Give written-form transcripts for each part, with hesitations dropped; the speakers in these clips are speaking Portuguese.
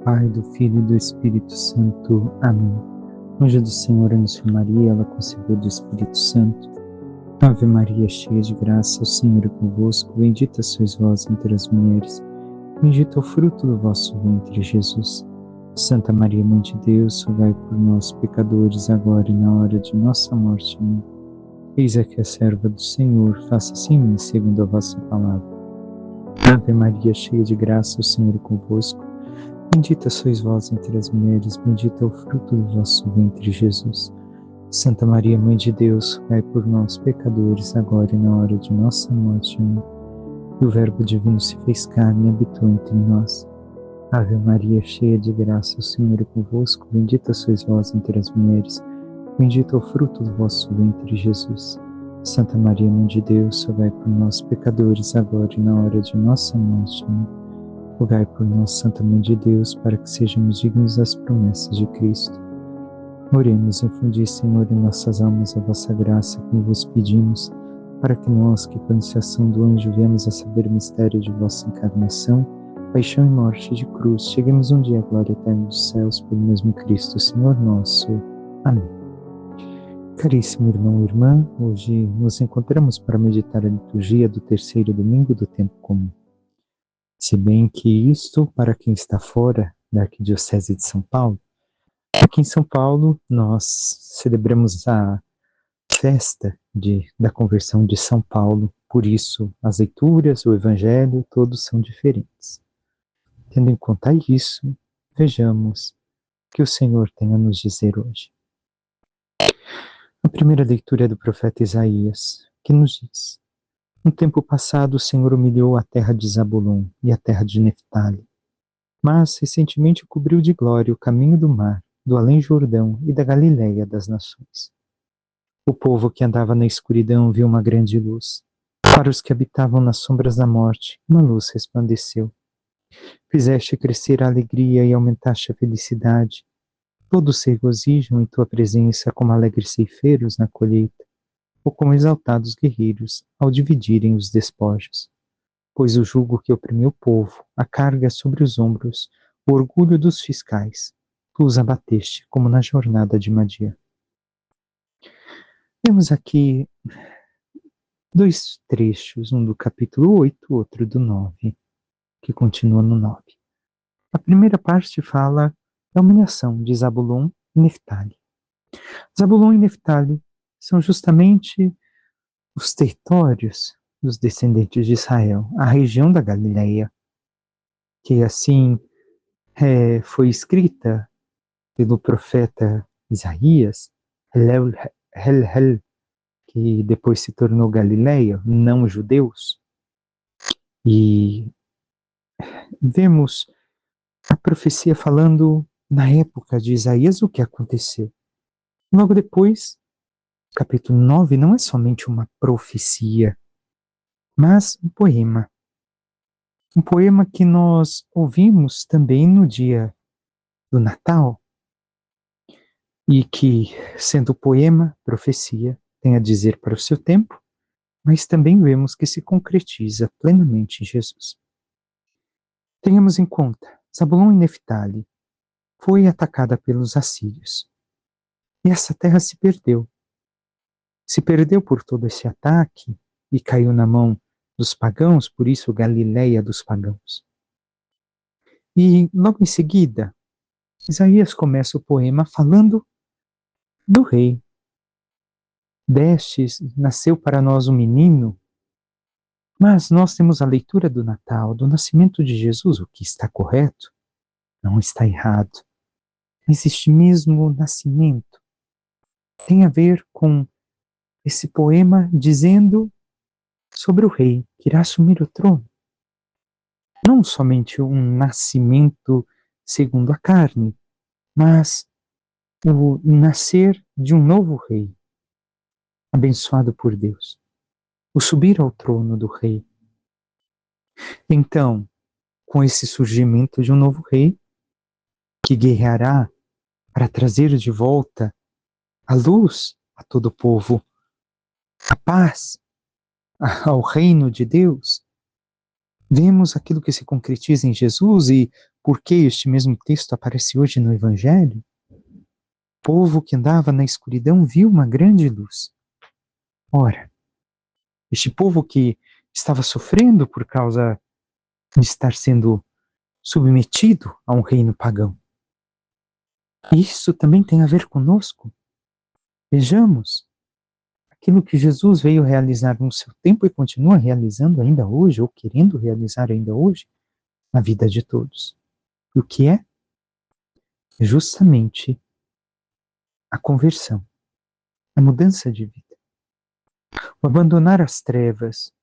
Pai, do Filho e do Espírito Santo. Amém. Anjo do Senhor anunciou Maria, ela concebeu do Espírito Santo. Ave Maria, cheia de graça, o Senhor é convosco. Bendita sois vós entre as mulheres. Bendito é o fruto do vosso ventre, Jesus. Santa Maria, Mãe de Deus, rogai por nós, pecadores, agora e na hora de nossa morte. Amém. Eis aqui a serva do Senhor, faça-se em mim segundo a vossa palavra. Ave Maria, cheia de graça, o Senhor é convosco. Bendita sois vós entre as mulheres, bendito é o fruto do vosso ventre, Jesus. Santa Maria, Mãe de Deus, rogai por nós, pecadores, agora e na hora de nossa morte. Amém. E o Verbo divino se fez carne e habitou entre nós. Ave Maria, cheia de graça, o Senhor é convosco. Bendita sois vós entre as mulheres, bendito é o fruto do vosso ventre, Jesus. Santa Maria, Mãe de Deus, rogai por nós, pecadores, agora e na hora de nossa morte. Amém. Rogai por nós, Santa Mãe de Deus, para que sejamos dignos das promessas de Cristo. Oremos, infundi, Senhor, em nossas almas a vossa graça, como vos pedimos, para que nós, que por iniciação do anjo viemos a saber o mistério de vossa encarnação, paixão e morte de cruz, cheguemos um dia à glória eterna dos céus, pelo mesmo Cristo, Senhor nosso. Amém. Caríssimo irmão e irmã, hoje nos encontramos para meditar a liturgia do terceiro domingo do tempo comum. Se bem que isto, para quem está fora da Arquidiocese de São Paulo, aqui em São Paulo nós celebramos a festa da conversão de São Paulo, por isso as leituras, o Evangelho, todos são diferentes. Tendo em conta isso, vejamos o que o Senhor tem a nos dizer hoje. A primeira leitura é do profeta Isaías, que nos diz: no tempo passado, o Senhor humilhou a terra de Zabulon e a terra de Neftali, mas recentemente cobriu de glória o caminho do mar, do além-Jordão e da Galileia das nações. O povo que andava na escuridão viu uma grande luz. Para os que habitavam nas sombras da morte, uma luz resplandeceu. Fizeste crescer a alegria e aumentaste a felicidade. Todos se regozijam em tua presença como alegres ceifeiros na colheita, ou como exaltados guerreiros ao dividirem os despojos. Pois o jugo que oprimiu o povo, a carga sobre os ombros, o orgulho dos fiscais, tu os abateste como na jornada de Madian. Temos aqui dois trechos, um do capítulo 8, outro do 9, que continua no 9. A primeira parte fala da humilhação de Zabulon e Neftali. Zabulon e Neftali são justamente os territórios dos descendentes de Israel, a região da Galileia, que assim foi escrita pelo profeta Isaías, Hel, que depois se tornou Galileia, não judeus. E vemos a profecia falando na época de Isaías o que aconteceu. Logo depois, capítulo 9 não é somente uma profecia, mas um poema. Um poema que nós ouvimos também no dia do Natal, e que, sendo poema, profecia, tem a dizer para o seu tempo, mas também vemos que se concretiza plenamente em Jesus. Tenhamos em conta, Zabulon e Neftali foi atacada pelos assírios, e essa terra se perdeu. Se perdeu por todo esse ataque e caiu na mão dos pagãos, por isso Galileia dos pagãos. E logo em seguida, Isaías começa o poema falando do rei. Destes, nasceu para nós um menino, mas nós temos a leitura do Natal, do nascimento de Jesus, o que está correto, não está errado. Mas este mesmo nascimento tem a ver com esse poema dizendo sobre o rei que irá assumir o trono. Não somente um nascimento segundo a carne, mas o nascer de um novo rei, abençoado por Deus, o subir ao trono do rei. Então, com esse surgimento de um novo rei, que guerreará para trazer de volta a luz a todo o povo, a paz ao reino de Deus, Vemos aquilo que se concretiza em Jesus e por que este mesmo texto aparece hoje no Evangelho. O povo que andava na escuridão viu uma grande luz. Ora, este povo que estava sofrendo por causa de estar sendo submetido a um reino pagão. Isso também tem a ver conosco. Vejamos aquilo que Jesus veio realizar no seu tempo e continua realizando ainda hoje, ou querendo realizar ainda hoje, na vida de todos. E o que é? Justamente a conversão, a mudança de vida. O abandonar as trevas,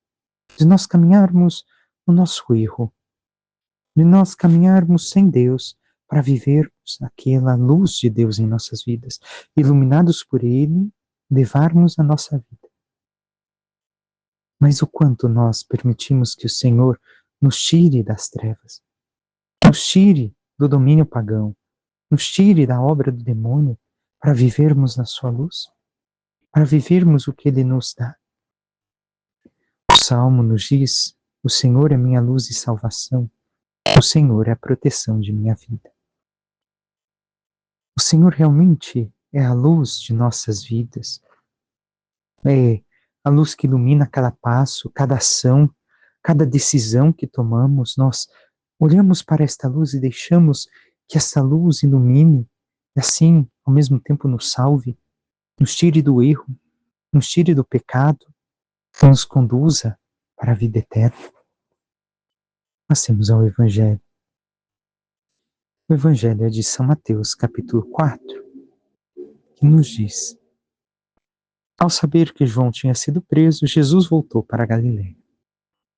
de nós caminharmos no nosso erro, de nós caminharmos sem Deus para vivermos aquela luz de Deus em nossas vidas, iluminados por Ele, levarmos a nossa vida. Mas o quanto nós permitimos que o Senhor nos tire das trevas, nos tire do domínio pagão, nos tire da obra do demônio para vivermos na sua luz, para vivermos o que Ele nos dá. O Salmo nos diz: o Senhor é minha luz e salvação, o Senhor é a proteção de minha vida. O Senhor realmente é a luz de nossas vidas, é a luz que ilumina cada passo, cada ação, cada decisão que tomamos. Nós olhamos para esta luz e deixamos que essa luz ilumine e assim, ao mesmo tempo, nos salve, nos tire do erro, nos tire do pecado, nos conduza para a vida eterna. Passemos ao Evangelho. O Evangelho é de São Mateus, capítulo 4, que nos diz: ao saber que João tinha sido preso, Jesus voltou para a Galiléia.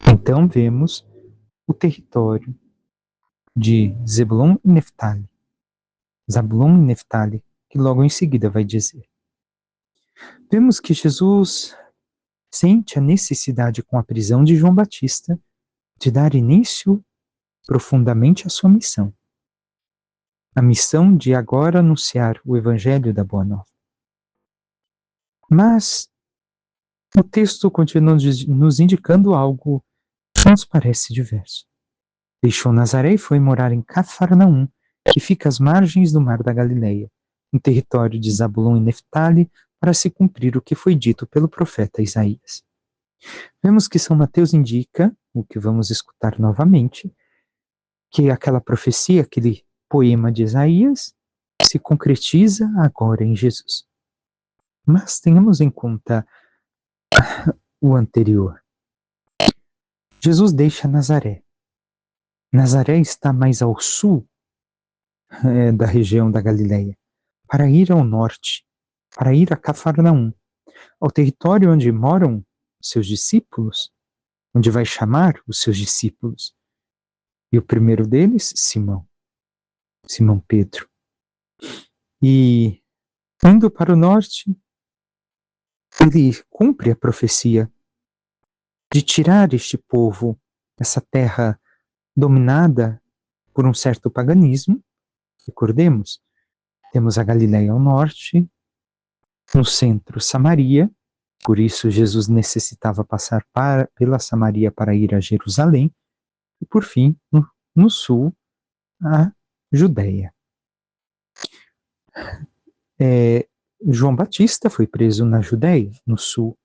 Então vemos o território de Zebulon e Neftali. Zabulon e Neftali, que logo em seguida vai dizer. Vemos que Jesus sente a necessidade com a prisão de João Batista de dar início profundamente à sua missão. A missão de agora anunciar o Evangelho da Boa Nova. Mas o texto continua nos indicando algo que nos parece diverso. Deixou Nazaré e foi morar em Cafarnaum, que fica às margens do mar da Galileia, no território de Zabulon e Neftali, para se cumprir o que foi dito pelo profeta Isaías. Vemos que São Mateus indica, o que vamos escutar novamente, que aquela profecia, aquele poema de Isaías, se concretiza agora em Jesus. Mas tenhamos em conta o anterior. Jesus deixa Nazaré. Nazaré está mais ao sul da região da Galileia, para ir ao norte, para ir a Cafarnaum, ao território onde moram seus discípulos, onde vai chamar os seus discípulos. E o primeiro deles, Simão Pedro. E indo para o norte, ele cumpre a profecia de tirar este povo, essa terra dominada por um certo paganismo. Recordemos, temos a Galileia ao norte, no centro Samaria, por isso Jesus necessitava passar pela Samaria para ir a Jerusalém, e por fim, no sul, a Judéia. João Batista foi preso na Judéia, no sul.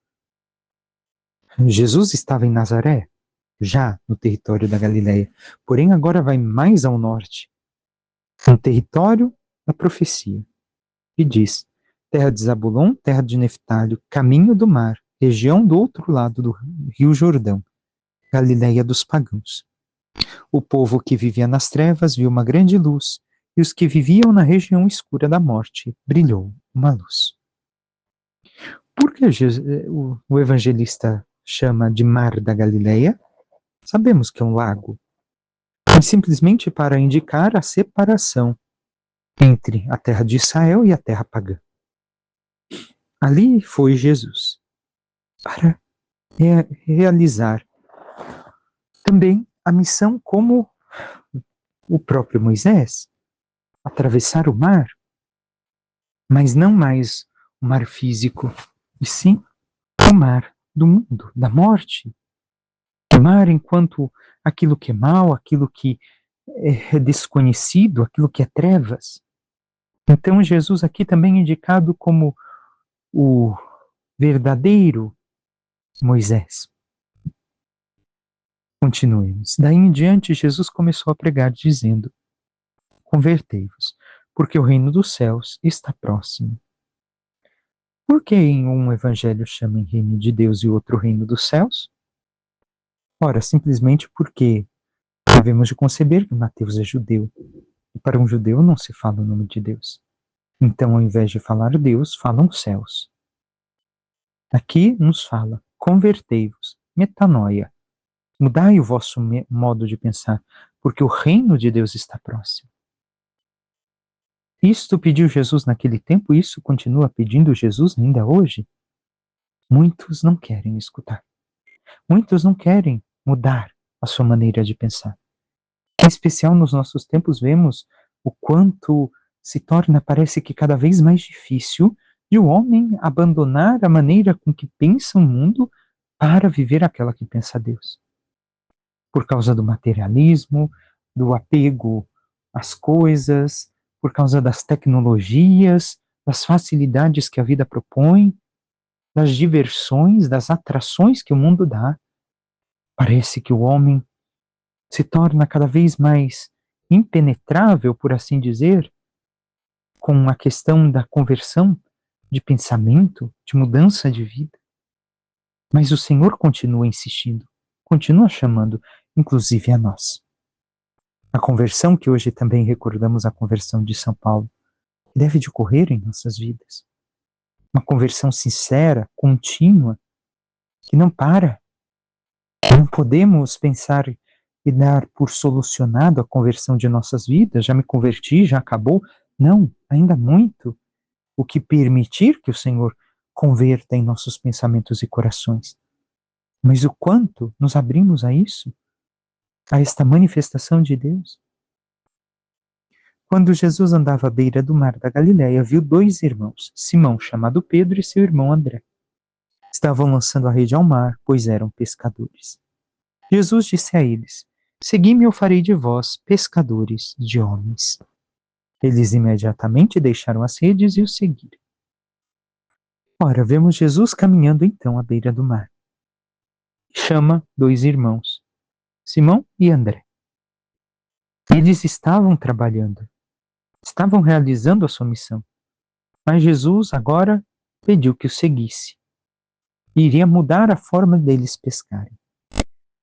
Jesus estava em Nazaré, já no território da Galileia, porém agora vai mais ao norte, no território da profecia, e diz: terra de Zabulon, terra de Neftali, caminho do mar, região do outro lado do rio Jordão, Galileia dos pagãos. O povo que vivia nas trevas viu uma grande luz, e os que viviam na região escura da morte brilhou uma luz. Por que o evangelista chama de Mar da Galileia? Sabemos que é um lago, mas simplesmente para indicar a separação entre a terra de Israel e a terra pagã. Ali foi Jesus, para realizar também a missão como o próprio Moisés, atravessar o mar, mas não mais o mar físico, e sim o mar do mundo, da morte, Amar enquanto aquilo que é mal, aquilo que é desconhecido, aquilo que é trevas. Então Jesus aqui também é indicado como o verdadeiro Moisés. Continuemos. Daí em diante, Jesus começou a pregar, dizendo: convertei-vos, porque o reino dos céus está próximo. Por que em um evangelho chama em reino de Deus e outro reino dos céus? Ora, simplesmente porque devemos de conceber que Mateus é judeu, e para um judeu não se fala o nome de Deus. Então, ao invés de falar Deus, falam céus. Aqui nos fala: convertei-vos, metanoia. Mudai o vosso modo de pensar, porque o reino de Deus está próximo. Isto pediu Jesus naquele tempo, isso continua pedindo Jesus ainda hoje. Muitos não querem escutar. Muitos não querem mudar a sua maneira de pensar. Em especial nos nossos tempos, vemos o quanto se torna, parece que cada vez mais difícil, de o homem abandonar a maneira com que pensa o mundo para viver aquela que pensa Deus. Por causa do materialismo, do apego às coisas, por causa das tecnologias, das facilidades que a vida propõe, das diversões, das atrações que o mundo dá. Parece que o homem se torna cada vez mais impenetrável, por assim dizer, com a questão da conversão de pensamento, de mudança de vida. Mas o Senhor continua insistindo, continua chamando, inclusive a nós. A conversão, que hoje também recordamos a conversão de São Paulo, deve de ocorrer em nossas vidas. Uma conversão sincera, contínua, que não para. Não podemos pensar e dar por solucionado a conversão de nossas vidas, já me converti, já acabou. Não, ainda muito o que permitir que o Senhor converta em nossos pensamentos e corações. Mas o quanto nos abrimos a isso, a esta manifestação de Deus. Quando Jesus andava à beira do mar da Galileia, viu dois irmãos, Simão, chamado Pedro, e seu irmão André. Estavam lançando a rede ao mar, pois eram pescadores. Jesus disse a eles: segui-me, eu farei de vós pescadores de homens. Eles imediatamente deixaram as redes e o seguiram. Ora, vemos Jesus caminhando então à beira do mar. Chama dois irmãos, Simão e André. Eles estavam trabalhando, estavam realizando a sua missão, mas Jesus agora pediu que o seguisse. Iria mudar a forma deles pescarem.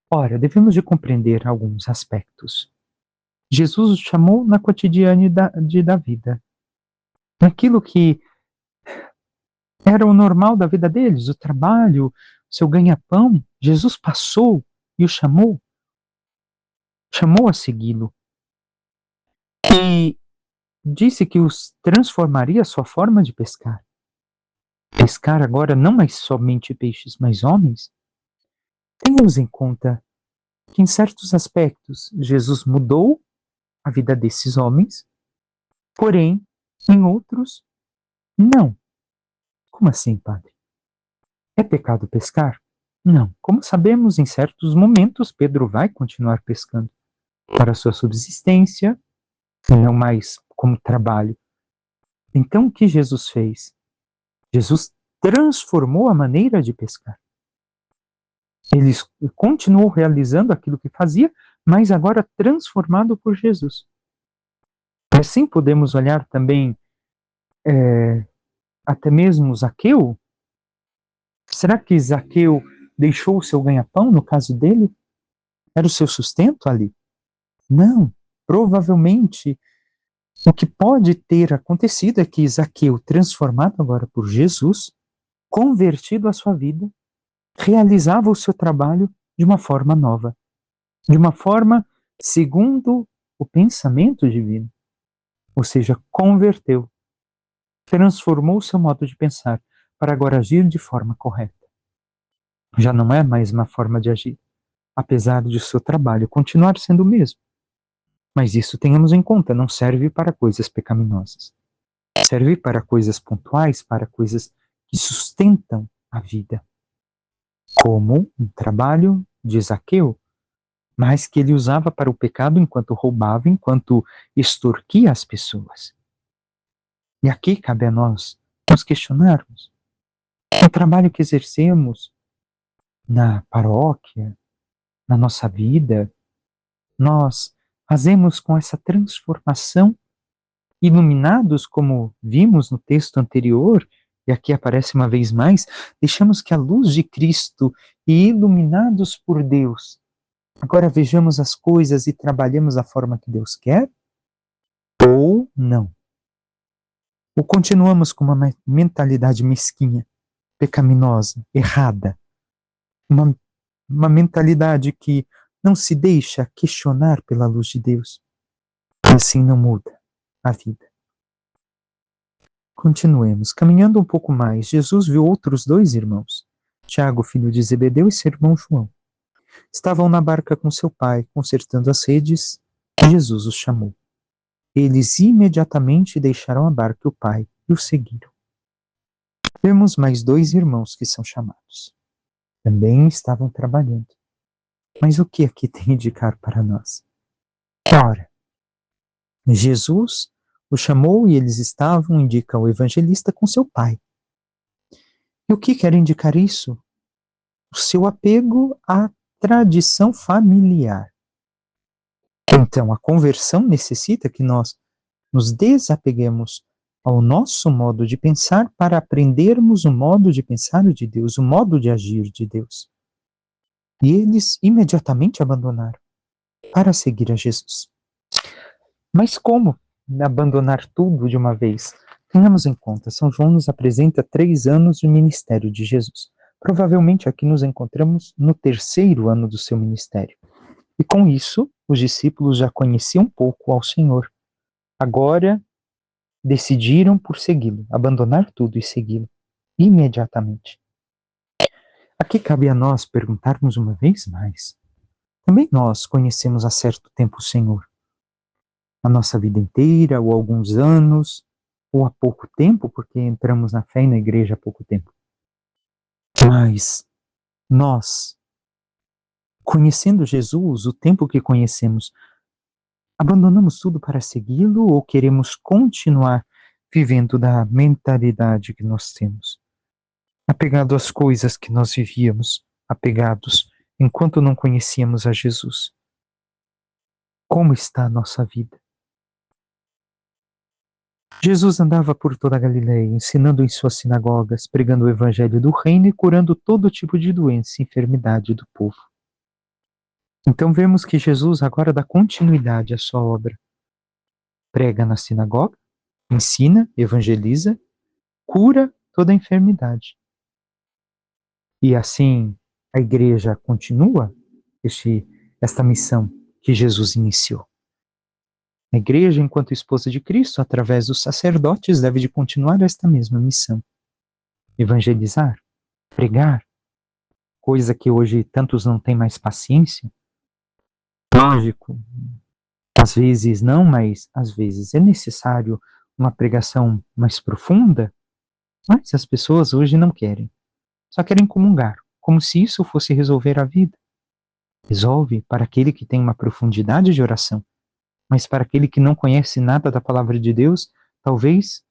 Ora, devemos de compreender alguns aspectos. Jesus os chamou na cotidianidade da vida, naquilo que era o normal da vida deles, o trabalho, o seu ganha-pão. Jesus passou e o chamou a segui-lo. E disse que os transformaria a sua forma de pescar. Pescar agora não mais somente peixes, mas homens. Tenhamos em conta que em certos aspectos Jesus mudou a vida desses homens, porém, em outros, não. Como assim, padre? É pecado pescar? Não. Como sabemos, em certos momentos, Pedro vai continuar pescando para sua subsistência, não mais como trabalho. Então, o que Jesus fez? Jesus transformou a maneira de pescar. Ele continuou realizando aquilo que fazia, mas agora transformado por Jesus. E assim podemos olhar também até mesmo Zaqueu. Será que Zaqueu deixou o seu ganha-pão, no caso dele? Era o seu sustento ali? Não. Provavelmente, o que pode ter acontecido é que Zaqueu, transformado agora por Jesus, convertido à sua vida, realizava o seu trabalho de uma forma nova, de uma forma segundo o pensamento divino. Ou seja, converteu, transformou o seu modo de pensar para agora agir de forma correta. Já não é mais uma forma de agir, apesar de o seu trabalho continuar sendo o mesmo. Mas isso tenhamos em conta, não serve para coisas pecaminosas. Serve para coisas pontuais, para coisas que sustentam a vida. Como um trabalho de Zaqueu, mas que ele usava para o pecado enquanto roubava, enquanto extorquia as pessoas. E aqui cabe a nós nos questionarmos. O trabalho que exercemos na paróquia, na nossa vida, nós fazemos com essa transformação, iluminados, como vimos no texto anterior, e aqui aparece uma vez mais, deixamos que a luz de Cristo e iluminados por Deus, agora vejamos as coisas e trabalhemos da forma que Deus quer, ou não. Ou continuamos com uma mentalidade mesquinha, pecaminosa, errada, uma mentalidade que não se deixa questionar pela luz de Deus. E assim não muda a vida. Continuemos. Caminhando um pouco mais, Jesus viu outros dois irmãos, Tiago, filho de Zebedeu, e seu irmão João. Estavam na barca com seu pai, consertando as redes, e Jesus os chamou. Eles imediatamente deixaram a barca e o pai e o seguiram. Vemos mais dois irmãos que são chamados. Também estavam trabalhando. Mas o que aqui tem a indicar para nós? Ora, Jesus o chamou e eles estavam, indica o evangelista, com seu pai. E o que quer indicar isso? O seu apego à tradição familiar. Então, a conversão necessita que nós nos desapeguemos ao nosso modo de pensar para aprendermos o modo de pensar de Deus, o modo de agir de Deus. E eles imediatamente abandonaram para seguir a Jesus. Mas como abandonar tudo de uma vez? Tenhamos em conta, São João nos apresenta 3 anos de ministério de Jesus. Provavelmente aqui nos encontramos no 3º ano do seu ministério. E com isso, os discípulos já conheciam um pouco ao Senhor. Agora, decidiram por segui-lo, abandonar tudo e segui-lo imediatamente. Aqui cabe a nós perguntarmos uma vez mais. Também nós conhecemos há certo tempo o Senhor. A nossa vida inteira, ou alguns anos, ou há pouco tempo, porque entramos na fé e na igreja há pouco tempo. Mas nós, conhecendo Jesus, o tempo que conhecemos, abandonamos tudo para segui-lo ou queremos continuar vivendo da mentalidade que nós temos? Apegado às coisas que nós vivíamos, apegados enquanto não conhecíamos a Jesus. Como está a nossa vida? Jesus andava por toda a Galileia, ensinando em suas sinagogas, pregando o evangelho do reino e curando todo tipo de doença e enfermidade do povo. Então vemos que Jesus agora dá continuidade à sua obra. Prega na sinagoga, ensina, evangeliza, cura toda a enfermidade. E assim a igreja continua esta missão que Jesus iniciou. A igreja, enquanto esposa de Cristo, através dos sacerdotes, deve de continuar esta mesma missão. Evangelizar, pregar, coisa que hoje tantos não têm mais paciência. Lógico, às vezes não, mas às vezes é necessário uma pregação mais profunda, mas as pessoas hoje não querem. Só querem comungar, como se isso fosse resolver a vida. Resolve para aquele que tem uma profundidade de oração, mas para aquele que não conhece nada da palavra de Deus, talvez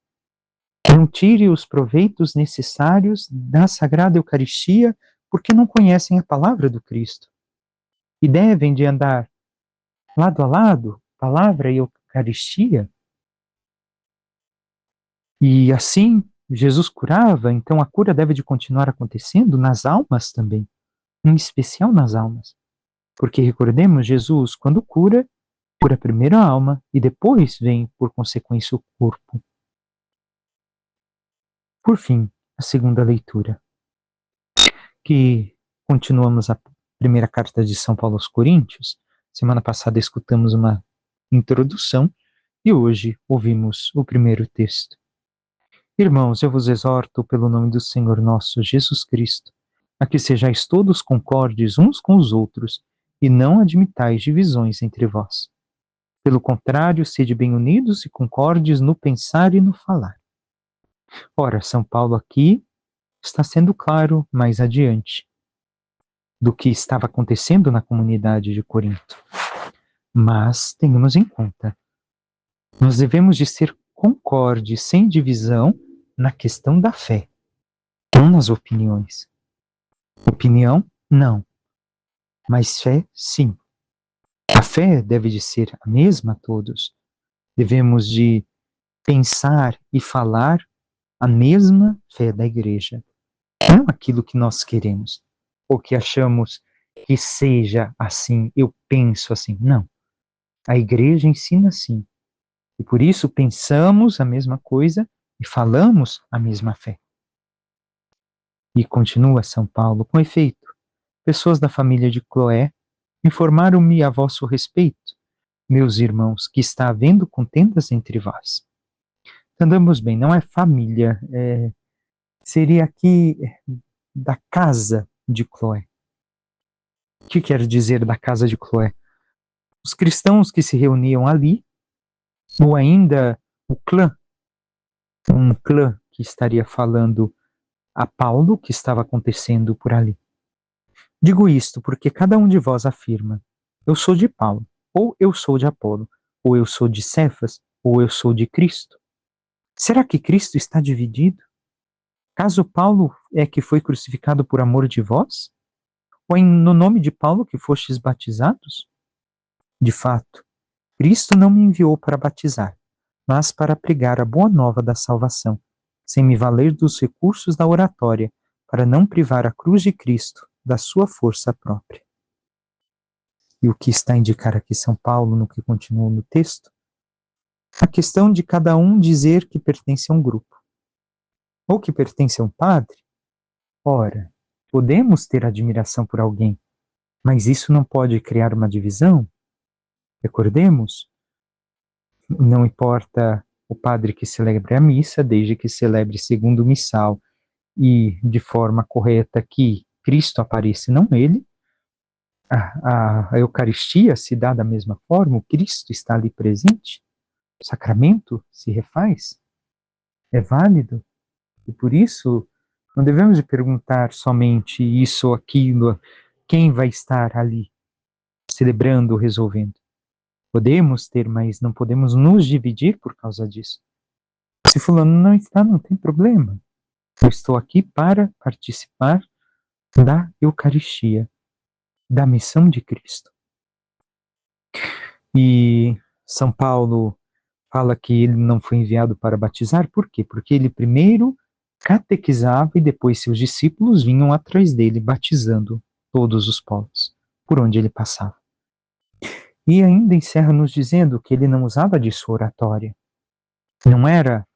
não tire os proveitos necessários da Sagrada Eucaristia, porque não conhecem a palavra do Cristo. E devem de andar lado a lado, palavra e Eucaristia. E assim, Jesus curava, então a cura deve de continuar acontecendo nas almas também, em especial nas almas. Porque recordemos, Jesus, quando cura primeiro a alma e depois vem, por consequência, o corpo. Por fim, a segunda leitura, que continuamos a primeira carta de São Paulo aos Coríntios. Semana passada escutamos uma introdução e hoje ouvimos o primeiro texto. Irmãos, eu vos exorto pelo nome do Senhor nosso Jesus Cristo, a que sejais todos concordes uns com os outros e não admitais divisões entre vós. Pelo contrário, sede bem unidos e concordes no pensar e no falar. Ora, São Paulo aqui está sendo claro mais adiante. do que estava acontecendo na comunidade de Corinto. Mas tenhamos em conta, nós devemos de ser concordes, sem divisão, na questão da fé, não nas opiniões. Opinião, não. Mas fé, sim. A fé deve de ser a mesma a todos. Devemos de pensar e falar a mesma fé da igreja. Não aquilo que nós queremos, ou que achamos que seja assim, eu penso assim. Não. A igreja ensina assim. E por isso pensamos a mesma coisa e falamos a mesma fé. E continua São Paulo, com efeito, pessoas da família de Cloé informaram-me a vosso respeito, meus irmãos, que está havendo contendas entre vós. Andamos bem, não é família, seria aqui da casa de Cloé. O que quer dizer da casa de Cloé? Os cristãos que se reuniam ali, ou ainda o clã, um clã que estaria falando a Paulo, que estava acontecendo por ali. Digo isto porque cada um de vós afirma, eu sou de Paulo, ou eu sou de Apolo, ou eu sou de Cefas, ou eu sou de Cristo. Será que Cristo está dividido? Caso Paulo é que foi crucificado por amor de vós? Ou no nome de Paulo que fostes batizados? De fato, Cristo não me enviou para batizar, mas para pregar a boa nova da salvação, sem me valer dos recursos da oratória, para não privar a cruz de Cristo da sua força própria. E o que está a indicar aqui São Paulo, no que continua no texto? A questão de cada um dizer que pertence a um grupo, ou que pertence a um padre. Ora, podemos ter admiração por alguém, mas isso não pode criar uma divisão? Recordemos, não importa o padre que celebre a missa, desde que celebre segundo o missal e de forma correta, que Cristo apareça, não ele. A Eucaristia se dá da mesma forma, o Cristo está ali presente, o sacramento se refaz, é válido, e por isso não devemos de perguntar somente isso ou aquilo, quem vai estar ali celebrando ou resolvendo. Podemos ter, mas não podemos nos dividir por causa disso. Se fulano não está, não tem problema. Eu estou aqui para participar da Eucaristia, da missão de Cristo. E São Paulo fala que ele não foi enviado para batizar, por quê? Porque ele primeiro catequizava e depois seus discípulos vinham atrás dele, batizando todos os povos, por onde ele passava. E ainda encerra nos dizendo que ele não usava de sua oratória. Não era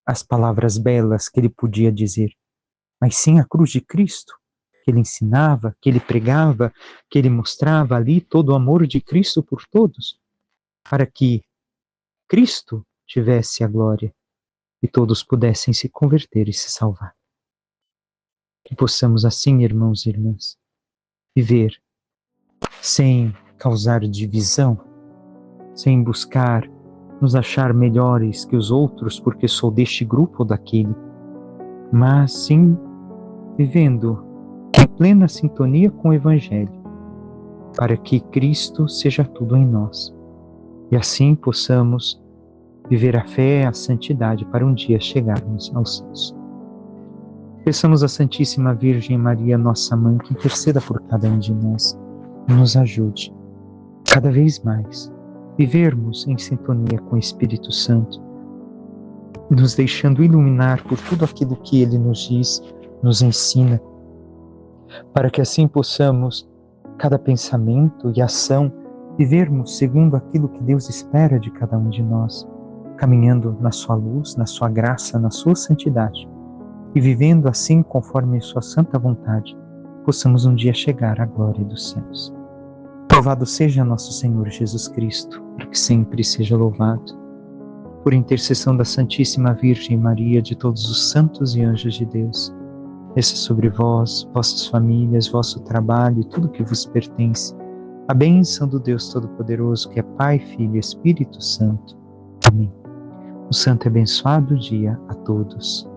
as palavras belas que ele podia dizer, mas sim a cruz de Cristo, que ele ensinava, que ele pregava, que ele mostrava ali todo o amor de Cristo por todos, para que Cristo tivesse a glória e todos pudessem se converter e se salvar. Que possamos assim, irmãos e irmãs, viver sem causar divisão, sem buscar nos achar melhores que os outros porque sou deste grupo ou daquele, mas sim vivendo em plena sintonia com o Evangelho, para que Cristo seja tudo em nós. E assim possamos viver a fé e a santidade para um dia chegarmos aos céus. Peçamos à Santíssima Virgem Maria, nossa Mãe, que interceda por cada um de nós e nos ajude cada vez mais vivermos em sintonia com o Espírito Santo, nos deixando iluminar por tudo aquilo que Ele nos diz, nos ensina, para que assim possamos, cada pensamento e ação, vivermos segundo aquilo que Deus espera de cada um de nós, caminhando na sua luz, na sua graça, na sua santidade, e vivendo assim conforme sua santa vontade, possamos um dia chegar à glória dos céus. Louvado seja nosso Senhor Jesus Cristo, para que sempre seja louvado. Por intercessão da Santíssima Virgem Maria, de todos os santos e anjos de Deus, desça sobre vós, vossas famílias, vosso trabalho e tudo que vos pertence, a bênção do Deus Todo-Poderoso, que é Pai, Filho e Espírito Santo. Amém. Um santo e abençoado dia a todos.